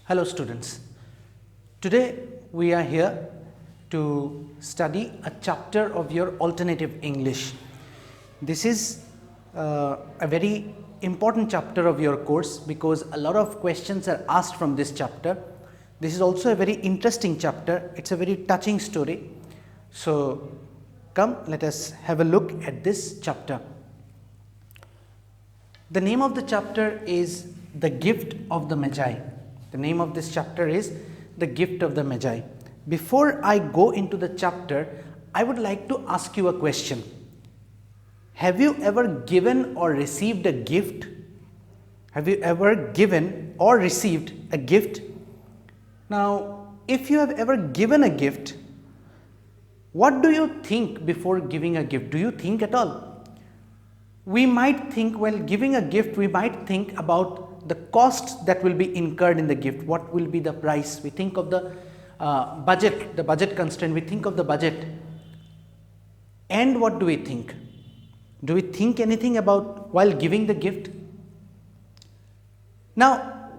Hello students, today we are here to study a chapter of your alternative English. This is a very important chapter of your course because a lot of questions are asked from this chapter. This is also a very interesting chapter, it is a very touching story. So come, let us have a look at this chapter. The name of the chapter is The Gift of the Magi. The name of this chapter is The Gift of the Magi. Before I go into the chapter, I would like to ask you a question. Have you ever given or received a gift? Have you ever given or received a gift? Now, if you have ever given a gift, what do you think before giving a gift? Do you think at all? We might think, while giving a gift, we might think about the cost that will be incurred in the gift. What will be the price? We think of the budget constraint, we think of the budget. And what do we think? Do we think anything about while giving the gift? Now,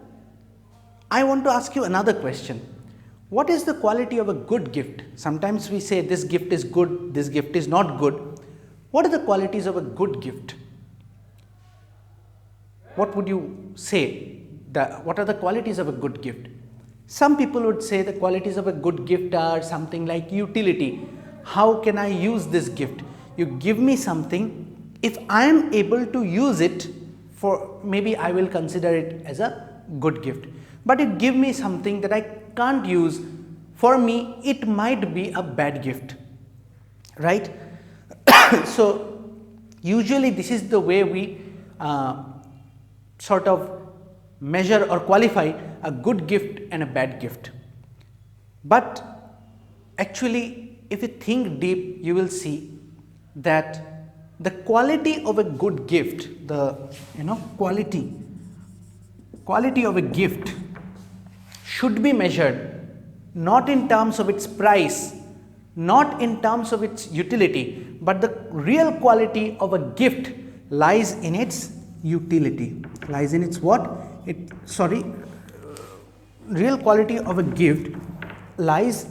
I want to ask you another question. What is the quality of a good gift? Sometimes we say this gift is good, this gift is not good. What are the qualities of a good gift? What would you say? What are the qualities of a good gift? Some people would say the qualities of a good gift are something like utility. How can I use this gift? You give me something, if I am able to use it, for maybe I will consider it as a good gift. But you give me something that I can't use, for me it might be a bad gift, right? So usually this is the way we sort of measure or qualify a good gift and a bad gift. But actually, if you think deep, you will see that the quality of a good gift, the quality of a gift should be measured not in terms of its price, not in terms of its utility, but the real quality of a gift lies in its utility, lies in its what? Real quality of a gift lies,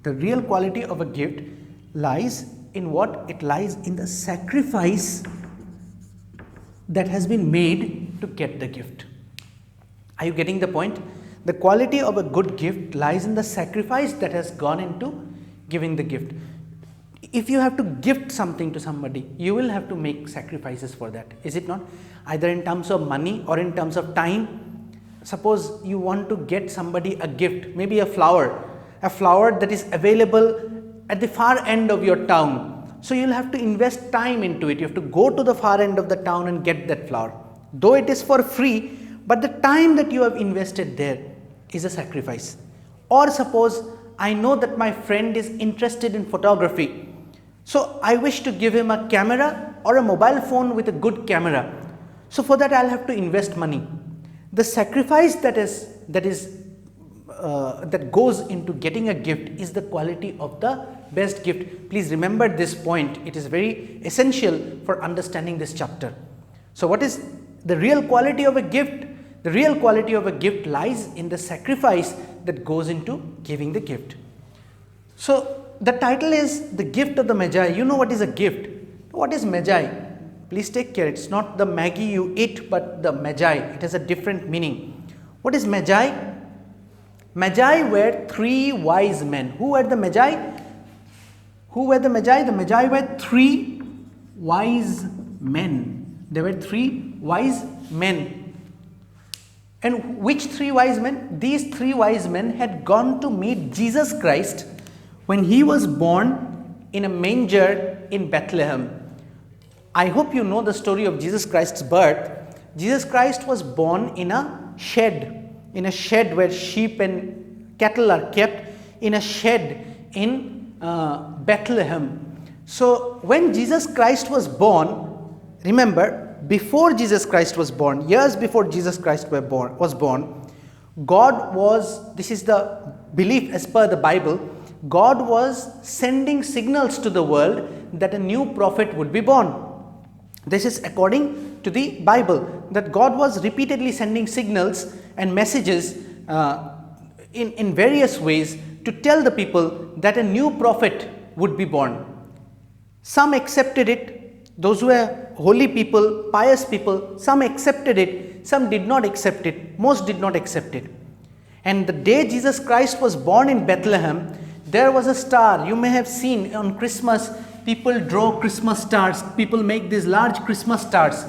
the real quality of a gift lies in what? It lies in the sacrifice that has been made to get the gift. Are you getting the point? The quality of a good gift lies in the sacrifice that has gone into giving the gift. If you have to gift something to somebody, you will have to make sacrifices for that, is it not? Either in terms of money or in terms of time. Suppose you want to get somebody a gift, maybe a flower that is available at the far end of your town. So you will have to invest time into it. You have to go to the far end of the town and get that flower. Though it is for free, but the time that you have invested there is a sacrifice. Or suppose I know that my friend is interested in photography. So I wish to give him a camera or a mobile phone with a good camera. So for that I will have to invest money. The sacrifice that goes into getting a gift is the quality of the best gift. Please remember this point. It is very essential for understanding this chapter. So what is the real quality of a gift? The real quality of a gift lies in the sacrifice that goes into giving the gift. So the title is The Gift of the Magi. You know what is a gift? What is Magi? Please take care. It's not the Maggie you eat, but the Magi. It has a different meaning. What is Magi? Magi were three wise men. Who were the Magi? Who were the Magi? The Magi were three wise men. There were three wise men. And which three wise men? These three wise men had gone to meet Jesus Christ when he was born in a manger in Bethlehem. I hope you know the story of Jesus Christ's birth. Jesus Christ was born in a shed where sheep and cattle are kept, in a shed in Bethlehem. So when Jesus Christ was born, remember, before Jesus Christ was born, years before Jesus Christ was born, God was, this is the belief as per the Bible, God was sending signals to the world that a new prophet would be born. This is according to the Bible, that God was repeatedly sending signals and messages in various ways to tell the people that a new prophet would be born. Some accepted it, those who were holy people, pious people, some accepted it, some did not accept it, most did not accept it. And the day Jesus Christ was born in Bethlehem, there was a star. You may have seen on Christmas, people draw Christmas stars, people make these large Christmas stars.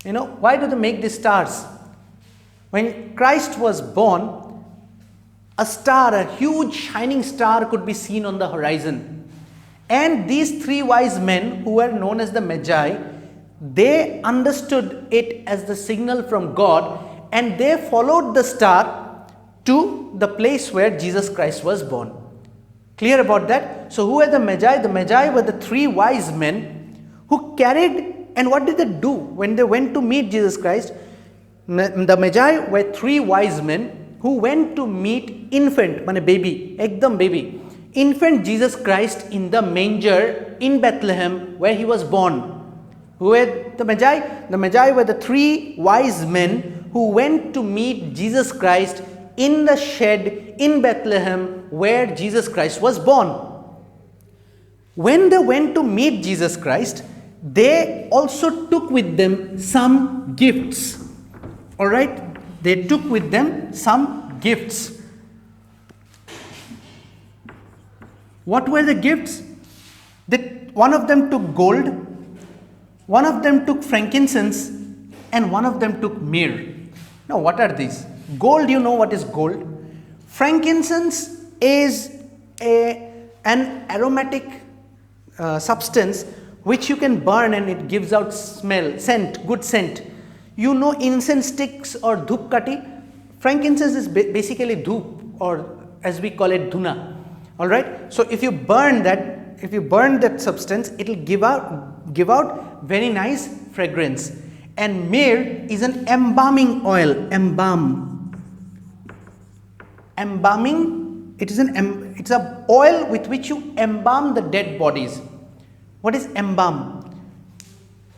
You know, why do they make these stars? When Christ was born, a star, a huge shining star could be seen on the horizon. And these three wise men who were known as the Magi, they understood it as the signal from God, and they followed the star to the place where Jesus Christ was born. Clear about that? So who were the Magi? The Magi were the three wise men who carried, and what did they do when they went to meet Jesus Christ? The Magi were three wise men who went to meet infant, baby, ekdam baby, infant Jesus Christ in the manger in Bethlehem where he was born. Who were the Magi? The Magi were the three wise men who went to meet Jesus Christ in the shed in Bethlehem where Jesus Christ was born. When they went to meet Jesus Christ, they also took with them some gifts. Alright? They took with them some gifts. What were the gifts? One of them took gold, one of them took frankincense, and one of them took myrrh. Now what are these? Gold, you know what is gold. Frankincense is an aromatic substance which you can burn and it gives out smell, scent, good scent. You know incense sticks or dhup kati. Frankincense is basically dhup, or as we call it dhuna. Alright, so if you burn that substance, it will give out very nice fragrance. And myrrh is an embalming oil. Embalming, it's a oil with which you embalm the dead bodies. What is embalm?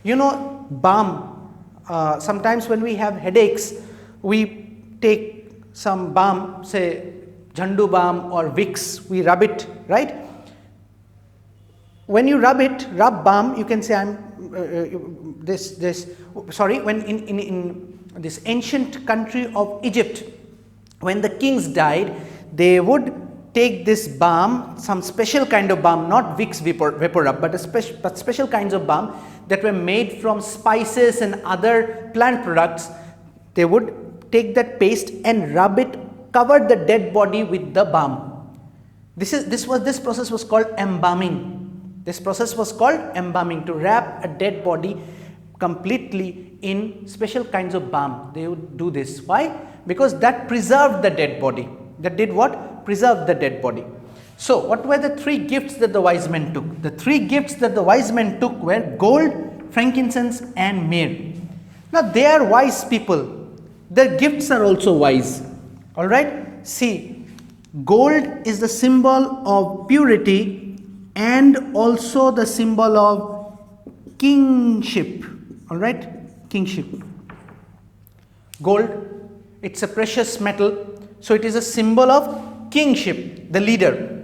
You know, balm. Sometimes when we have headaches, we take some balm, say Jhandu balm or Vicks, we rub it, right? When you rub balm, you can say when in this ancient country of Egypt, when the kings died, they would take this balm, some special kind of balm, not Vicks vapor rub, but special kinds of balm that were made from spices and other plant products. They would take that paste and rub it, cover the dead body with the balm. This process was called embalming. This process was called embalming, to wrap a dead body completely in special kinds of balm. They would do this. Why? Because that preserved the dead body. That did what? Preserved the dead body. So what were the three gifts that the wise men took? The three gifts that the wise men took were gold, frankincense, and myrrh. Now they are wise people. Their gifts are also wise. Alright? See, gold is the symbol of purity and also the symbol of kingship. Alright? Kingship. Gold, it's a precious metal, so it is a symbol of kingship, the leader.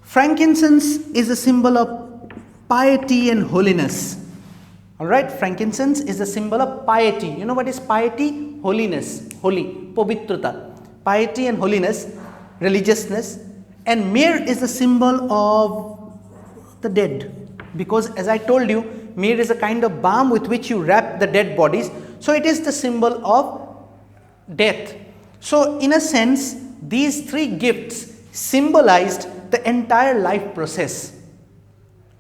Frankincense is a symbol of piety and holiness. Alright, frankincense is a symbol of piety. You know what is piety? Holiness, holy, pavitrata. Piety and holiness, religiousness. And myrrh is the symbol of the dead. Because as I told you, myrrh is a kind of balm with which you wrap the dead bodies. So it is the symbol of death. So in a sense, these three gifts symbolized the entire life process.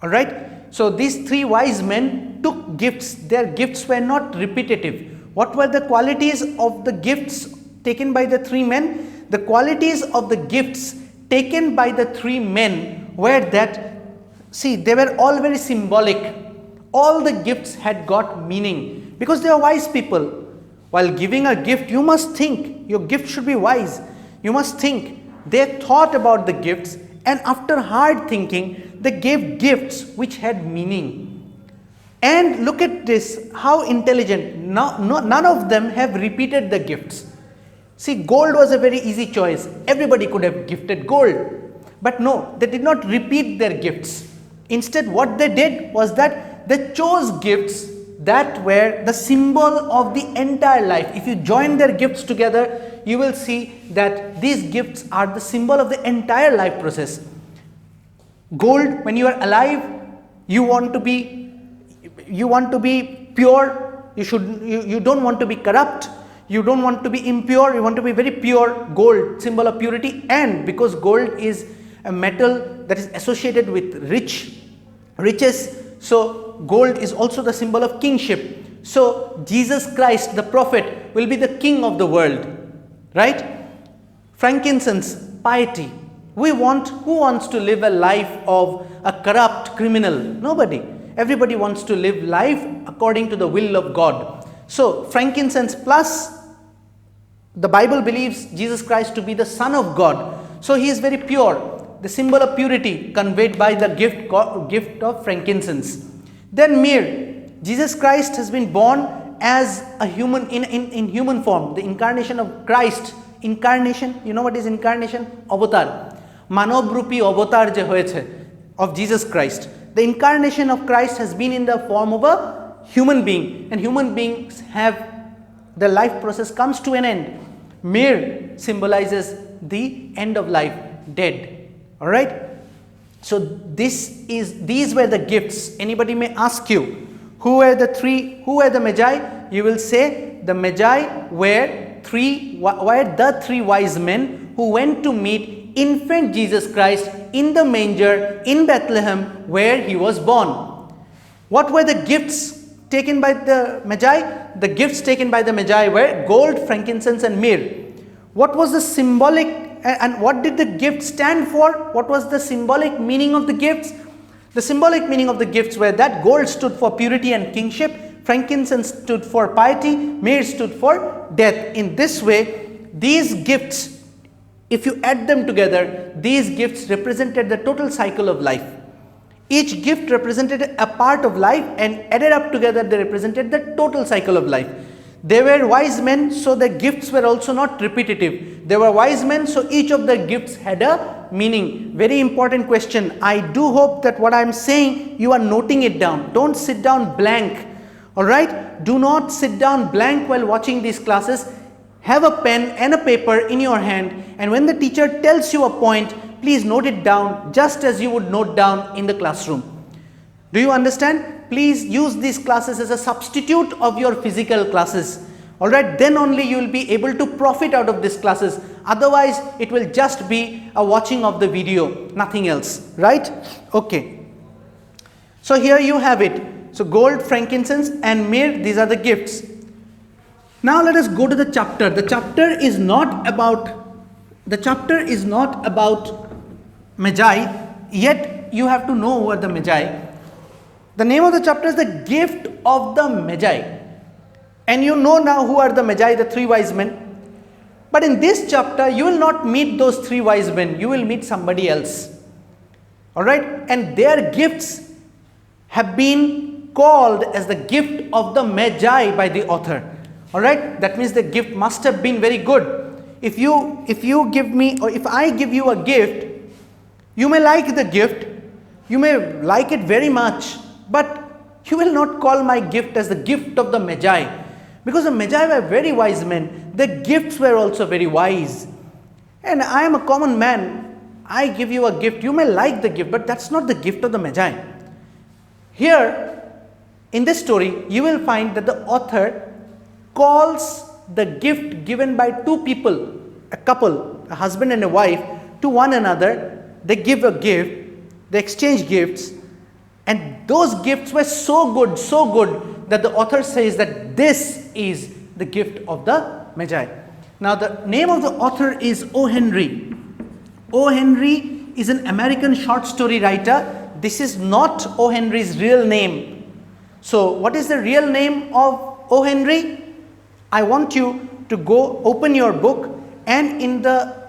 Alright. So these three wise men took gifts. Their gifts were not repetitive. What were the qualities of the gifts taken by the three men? The qualities of the gifts taken by the three men were that, see, they were all very symbolic. All the gifts had got meaning because they are wise people. While giving a gift, you must think. Your gift should be wise. You must think. They thought about the gifts, and after hard thinking, they gave gifts which had meaning. And look at this, how intelligent. None of them have repeated the gifts. See, gold was a very easy choice. Everybody could have gifted gold. But no, they did not repeat their gifts. Instead, what they did was that they chose gifts that were the symbol of the entire life. If you join their gifts together, you will see that these gifts are the symbol of the entire life process. Gold, when you are alive, you want to be pure. You don't want to be corrupt. You don't want to be impure. You want to be very pure. Gold, symbol of purity. And because gold is a metal that is associated with riches, so gold is also the symbol of kingship. So Jesus Christ, the prophet, will be the king of the world, right? Frankincense, piety. Who wants to live a life of a corrupt criminal? Nobody. Everybody wants to live life according to the will of God. So frankincense plus, the Bible believes Jesus Christ to be the Son of God. So he is very pure. The symbol of purity conveyed by the gift of frankincense. Then myrrh. Jesus Christ has been born as a human in human form. The incarnation of Christ. Incarnation, you know what is incarnation? Avatar. Manav Rupi avatar je hoyeche of Jesus Christ. The incarnation of Christ has been in the form of a human being, and human beings have, the life process comes to an end. Myrrh symbolizes the end of life, dead. Alright? So these were the gifts. Anybody may ask you, who were the Magi? You will say the Magi were the three wise men who went to meet infant Jesus Christ in the manger in Bethlehem where he was born. What were the gifts taken by the Magi? The gifts taken by the Magi were gold, frankincense and myrrh. What was the symbolic and what did the gift stand for? What was the symbolic meaning of the gifts? The symbolic meaning of the gifts were that gold stood for purity and kingship, frankincense stood for piety, myrrh stood for death. In this way, these gifts, if you add them together, these gifts represented the total cycle of life. Each gift represented a part of life, and added up together they represented the total cycle of life. They were wise men, so the gifts were also not repetitive. They were wise men, so each of the gifts had a meaning. Very important question. I do hope that what I am saying, you are noting it down. Don't sit down blank. Alright? Do not sit down blank while watching these classes. Have a pen and a paper in your hand, and when the teacher tells you a point, please note it down just as you would note down in the classroom. Do you understand? Please use these classes as a substitute of your physical classes. Alright, then only you will be able to profit out of these classes. Otherwise, it will just be a watching of the video, nothing else. Right? Okay. So here you have it. So gold, frankincense and myrrh, these are the gifts. Now let us go to the chapter. The chapter is not about Magi, yet you have to know who are the Magi. The name of the chapter is the Gift of the Magi. And you know now who are the Magi, the three wise men. But in this chapter, you will not meet those three wise men. You will meet somebody else. Alright? And their gifts have been called as the Gift of the Magi by the author. Alright? That means the gift must have been very good. If you give me, or if I give you a gift, you may like the gift. You may like it very much. But you will not call my gift as the gift of the Magi, because the Magi were very wise men. The gifts were also very wise. And I am a common man. I give you a gift. You may like the gift, but that's not the gift of the Magi. Here, in this story, you will find that the author calls the gift given by two people, a couple, a husband and a wife, to one another. They give a gift, they exchange gifts. And those gifts were so good that the author says that this is the gift of the Magi. Now the name of the author is O. Henry. O. Henry is an American short story writer. This is not O. Henry's real name. So what is the real name of O. Henry? I want you to go open your book, and in the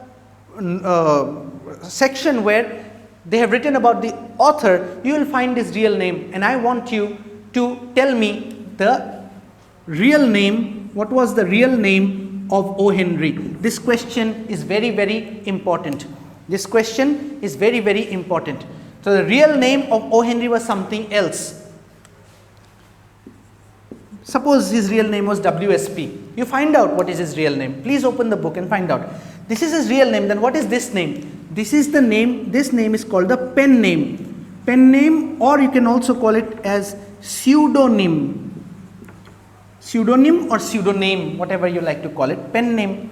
section where they have written about the author, you will find his real name, and I want you to tell me the real name. What was the real name of O. Henry? This question is very, very important. This question is very, very important. So the real name of O. Henry was something else. Suppose his real name was WSP. You find out what is his real name. Please open the book and find out. This is his real name. Then what is this name? This is the name. This name is called the pen name. Pen name, or you can also call it as pseudonym. Pseudonym or pseudonym, whatever you like to call it. Pen name.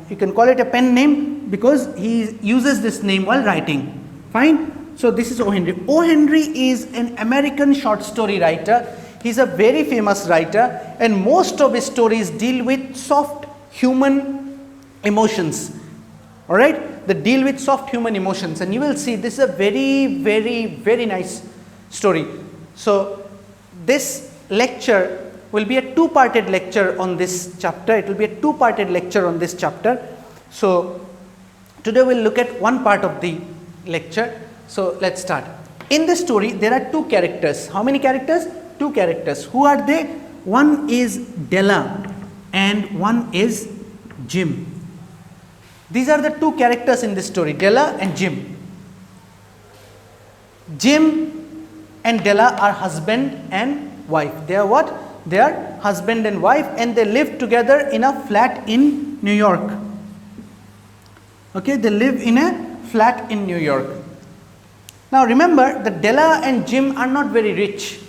You can call it a pen name because he uses this name while writing. Fine. So this is O. Henry. O. Henry is an American short story writer. He's a very famous writer, and most of his stories deal with soft human emotions. All right, they deal with soft human emotions, and you will see this is a very, very, very nice story. So this lecture will be a two-parted lecture on this chapter. It will be a two-parted lecture on this chapter. So today we'll look at one part of the lecture. So let's start. In the story, there are two characters. How many characters? Two characters. Who are they? One is Della and one is Jim. These are the two characters in this story, Della and Jim. Jim and Della are husband and wife. They are what? They are husband and wife, and they live together in a flat in New York. Okay, they live in a flat in New York. Now remember that Della and Jim are not very rich.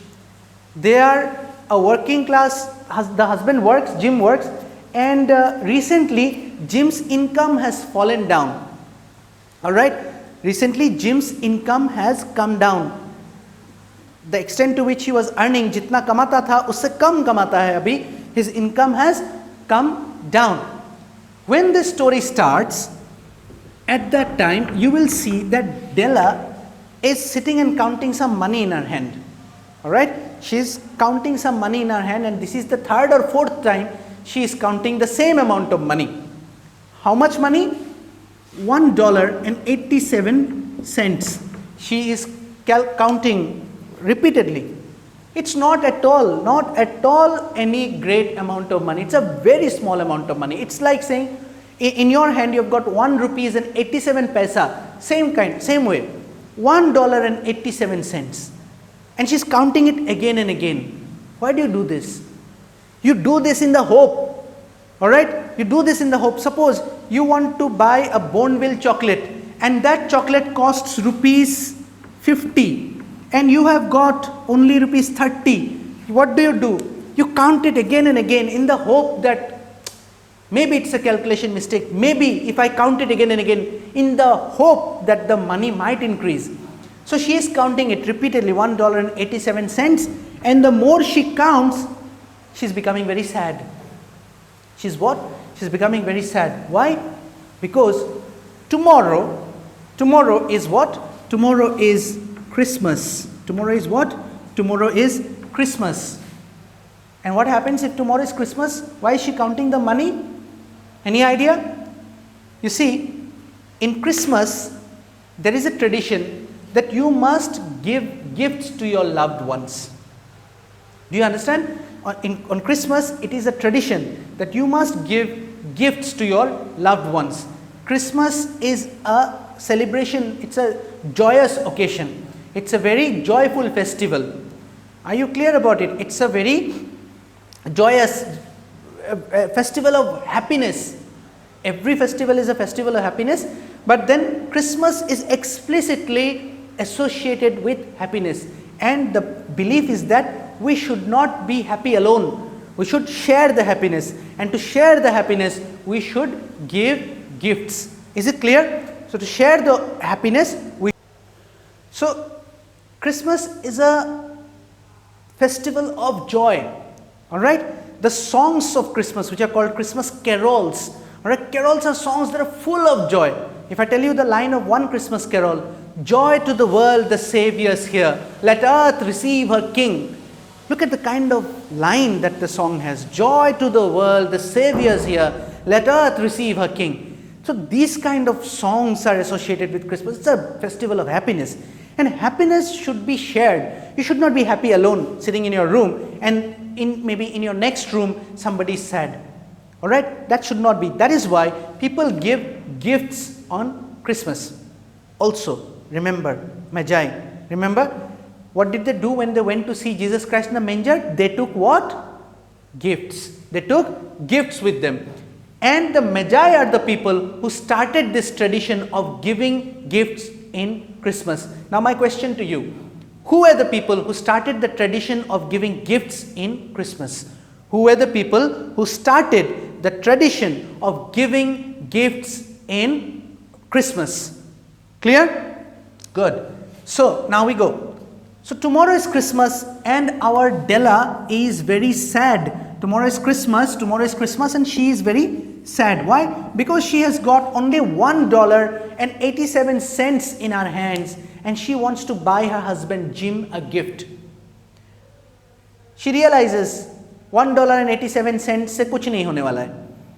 They are a working class, the husband works, Jim works, and recently Jim's income has fallen down. Alright, recently Jim's income has come down. The extent to which he was earning, jitna kamata tha, usse kam kamata hai abhi, his income has come down. When this story starts, at that time you will see that Della is sitting and counting some money in her hand. Alright, she is counting some money in her hand, and this is the third or fourth time she is counting the same amount of money. How much money? $1.87. She is counting repeatedly. It's not at all any great amount of money. It's a very small amount of money. It's like saying in your hand you have got 1 rupees and 87 paisa. Same kind, same way. $1.87. And she's counting it again and again. Why do you do this? You do this in the hope. Alright? You do this in the hope. Suppose you want to buy a Boneville chocolate, and that chocolate costs rupees 50, and you have got only rupees 30. What do? You count it again and again in the hope that maybe it's a calculation mistake. Maybe if I count it again and again, in the hope that the money might increase. So she is counting it repeatedly, $1.87, and the more she counts, she's becoming very sad. She's what? She's becoming very sad. Why? Because tomorrow is what? Tomorrow is Christmas. Tomorrow is what? Tomorrow is Christmas. And what happens if tomorrow is Christmas? Why is she counting the money? Any idea? You see, in Christmas, there is a tradition that you must give gifts to your loved ones. Do you understand? On Christmas, it is a tradition that you must give gifts to your loved ones. Christmas is a celebration, it's a joyous occasion. It's a very joyful festival. Are you clear about it? It's a very joyous festival of happiness. Every festival is a festival of happiness, but then Christmas is explicitly associated with happiness, and the belief is that we should not be happy alone. We should share the happiness, and to share the happiness we should give gifts. Is it clear? So to share the happiness, so Christmas is a festival of joy. Alright, the songs of Christmas, which are called Christmas carols. Alright, carols are songs that are full of joy. If I tell you the line of one Christmas carol, joy to the world, the Saviour's here, let earth receive her King. Look at the kind of line that the song has. Joy to the world, the Saviour's here, let earth receive her King. So these kind of songs are associated with Christmas. It's a festival of happiness. And happiness should be shared. You should not be happy alone, sitting in your room, and maybe in your next room somebody is sad. Alright, that should not be. That is why people give gifts on Christmas. Also, remember, Magi, remember, what did they do when they went to see Jesus Christ in the manger? They took what? Gifts. They took gifts with them. And the Magi are the people who started this tradition of giving gifts in Christmas. Now my question to you, who are the people who started the tradition of giving gifts in Christmas? Who were the people who started the tradition of giving gifts in Christmas? Clear? Good. So now we go. So tomorrow is Christmas and our Della is very sad. Tomorrow is Christmas and she is very sad. Why? Because she has got only $1.87 in her hands and she wants to buy her husband Jim a gift. She realizes $1.87 se kuch nahi hone wala hai.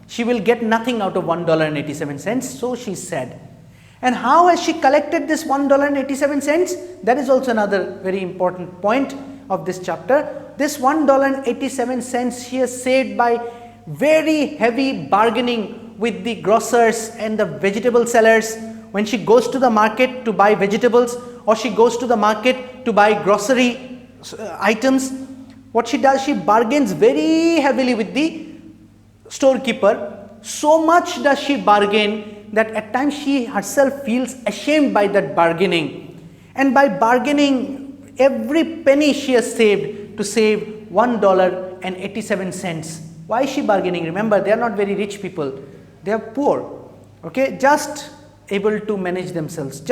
She will get nothing out of $1.87, so she's sad. And how has she collected this $1.87? That is also another very important point of this chapter. This $1.87 she has saved by very heavy bargaining with the grocers and the vegetable sellers. When she goes to the market to buy vegetables or she goes to the market to buy grocery items, what she does, she bargains very heavily with the storekeeper. So much does she bargain that at times she herself feels ashamed by that bargaining. And by bargaining every penny she has saved to save $1.87. Why is she bargaining? Remember, they are not very rich people. They are poor. Okay, just able to manage themselves.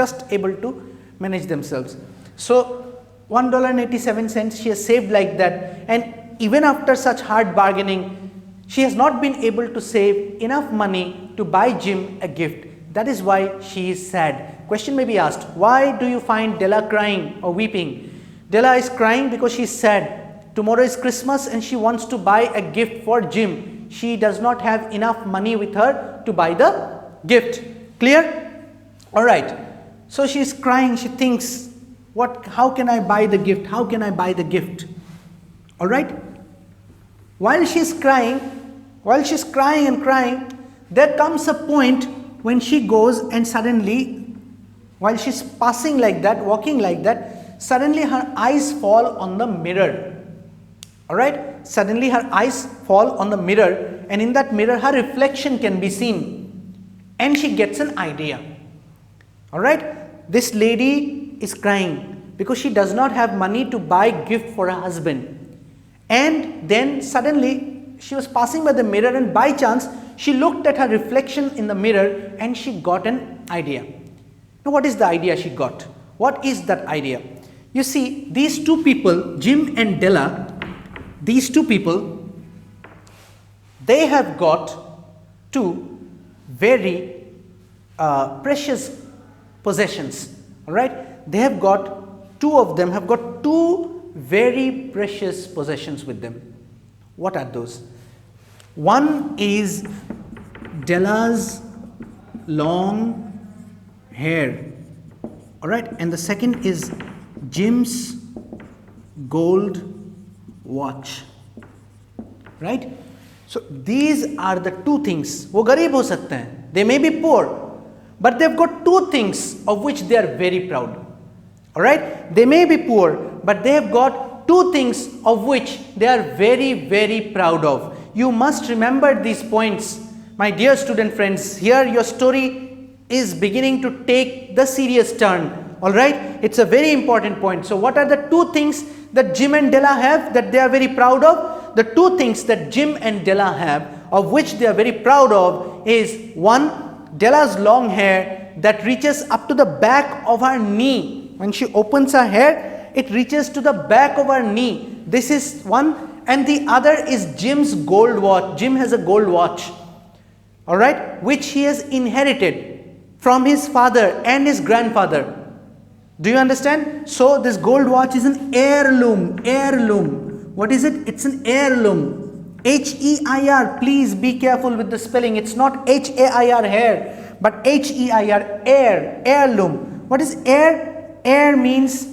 So $1.87 she has saved like that, and even after such hard bargaining, she has not been able to save enough money to buy Jim a gift. That is why she is sad. Question may be asked, why do you find Della crying or weeping? Della is crying because she is sad. Tomorrow is Christmas and she wants to buy a gift for Jim. She does not have enough money with her to buy the gift. Clear? Alright. So she is crying. She thinks, how can I buy the gift? How can I buy the gift? Alright. While she is crying and crying, there comes a point when she goes and suddenly, while she is passing like that, walking like that, suddenly her eyes fall on the mirror. Alright, suddenly her eyes fall on the mirror, and in that mirror her reflection can be seen, and she gets an idea. Alright, this lady is crying because she does not have money to buy gift for her husband. And then suddenly she was passing by the mirror and by chance she looked at her reflection in the mirror and she got an idea. Now what is the idea she got? What is that idea? You see, these two people, Jim and Della, these two people, they have got two very precious possessions. Alright, they have got, two of them have got two very precious possessions with them. What are those? One is Della's long hair. Alright, and the second is Jim's gold watch. Right? So these are the two things. वो गरीब हो सकते हैं. They may be poor, but they've got two things of which they are very proud. Alright? They may be poor, but they have got two things of which they are very, very proud of. You must remember these points. My dear student friends, here your story is beginning to take the serious turn. Alright? It's a very important point. So what are the two things that Jim and Della have that they are very proud of? The two things that Jim and Della have of which they are very proud of is, one, Della's long hair that reaches up to the back of her knee. When she opens her hair, it reaches to the back of her knee. This is one. And the other is Jim's gold watch. Jim has a gold watch. Alright, which he has inherited from his father and his grandfather. Do you understand? So this gold watch is an heirloom. Heirloom. What is it? It's an heirloom. H-E-I-R. Please be careful with the spelling. It's not H-A-I-R, hair, but H-E-I-R, heir. Heirloom. What is heir? Heir means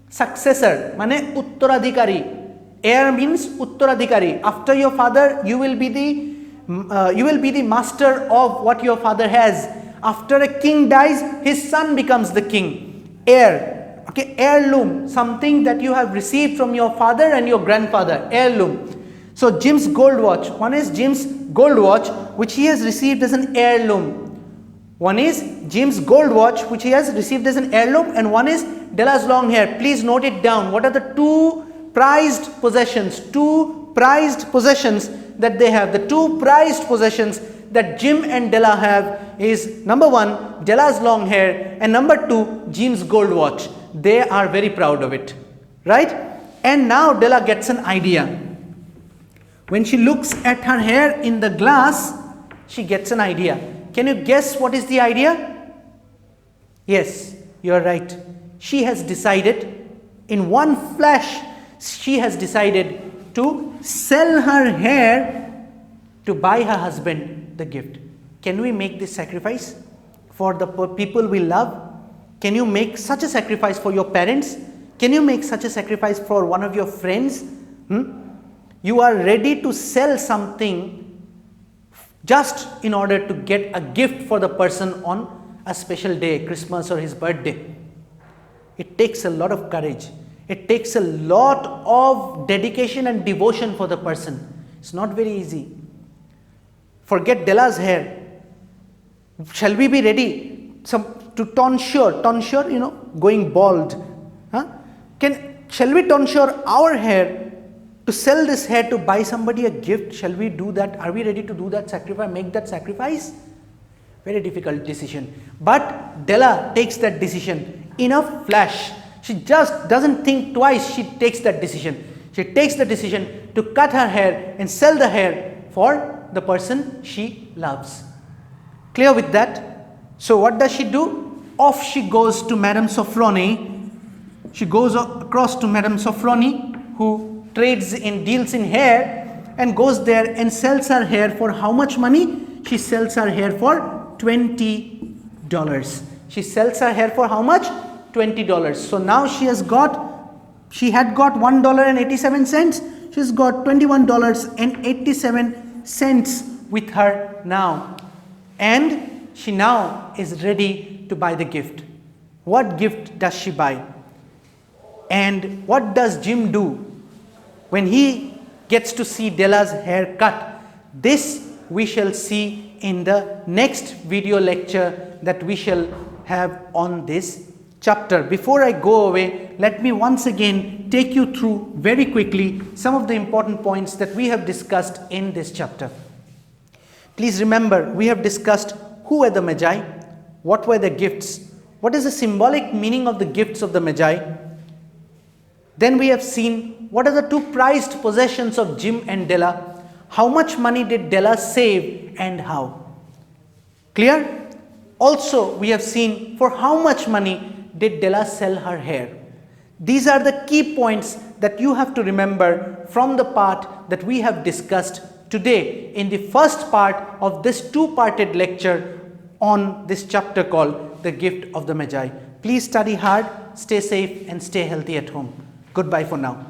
successor. Mane uttoradhikari. Heir means uttoradhikari. After your father, you will be the you will be the master of what your father has. After a king dies, his son becomes the king. Heir, okay, heirloom, something that you have received from your father and your grandfather, heirloom. So Jim's gold watch, one is Jim's gold watch which he has received as an heirloom. One is Jim's gold watch which he has received as an heirloom, and one is Della's long hair. Please note it down. What are the two prized possessions? Two prized possessions that they have. The two prized possessions that Jim and Della have is, number one, Della's long hair, and number two, Jim's gold watch. They are very proud of it, right? And now Della gets an idea. When she looks at her hair in the glass, she gets an idea. Can you guess what is the idea? Yes, you are right. She has decided, in one flash, she has decided to sell her hair to buy her husband the gift. Can we make this sacrifice for the people we love? Can you make such a sacrifice for your parents? Can you make such a sacrifice for one of your friends? You are ready to sell something just in order to get a gift for the person on a special day, Christmas or his birthday. It takes a lot of courage. It takes a lot of dedication and devotion for the person. It's not very easy. Forget Della's hair. Shall we be ready to tonsure, you know, going bald? Shall we tonsure our hair to sell this hair to buy somebody a gift? Shall we do that? Are we ready to do that sacrifice, make that sacrifice? Very difficult decision. But Della takes that decision in a flash. She just doesn't think twice. She takes that decision. She takes the decision to cut her hair and sell the hair for the person she loves. Clear with that? So what does she do? Off she goes to Madame Sofronie. She goes across to Madame Sofronie, who deals in hair, and goes there and sells her hair for how much money? She sells her hair for $20. She sells her hair for how much? $20. So now she had got $1.87. She's got $21.87 with her now. And she now is ready to buy the gift. What gift does she buy? And what does Jim do when he gets to see Della's hair cut? This we shall see in the next video lecture that we shall have on this chapter. Before I go away, let me once again take you through very quickly some of the important points that we have discussed in this chapter. Please remember, we have discussed who were the Magi, what were the gifts, what is the symbolic meaning of the gifts of the Magi. Then we have seen what are the two prized possessions of Jim and Della, how much money did Della save and how. Clear? Also, we have seen for how much money did Della sell her hair. These are the key points that you have to remember from the part that we have discussed today in the first part of this two-parted lecture on this chapter called The Gift of the Magi. Please study hard, stay safe and stay healthy at home. Goodbye for now.